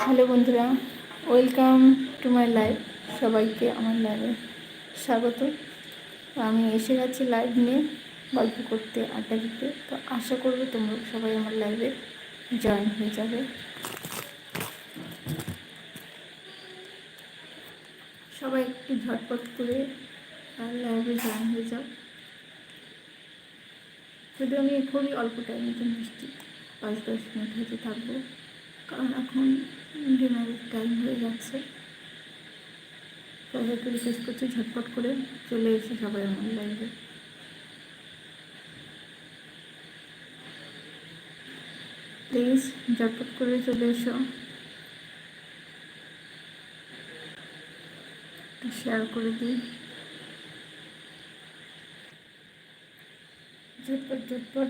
Hello বন্ধুরা, welcome to my live. সবাইকে আমার লাইভে স্বাগত। তো আমি এসে গেছি লাইভ নিয়ে গল্প করতে, আড্ডা দিতে। তো আশা করবো তোমরা সবাই আমার লাইভে জয়েন হয়ে যাবে। সবাই একটু ঝটপট করে লাইভে জয়েন হয়ে যাও। যদি আমি খুবই অল্প টাইমের জন্য এসেছি, 5-10 মিনিট হতে থাকবো, কারণ এখন ডিনারের টাইম হয়ে যাচ্ছে। সবাইকে রিকোয়েস্ট করছি ঝটপট করে চলে এসে সবাই আমার লাইভে। প্লিজ ঝটপট করে চলে এসো, শেয়ার করে দিই ঝটপট ঝটপট।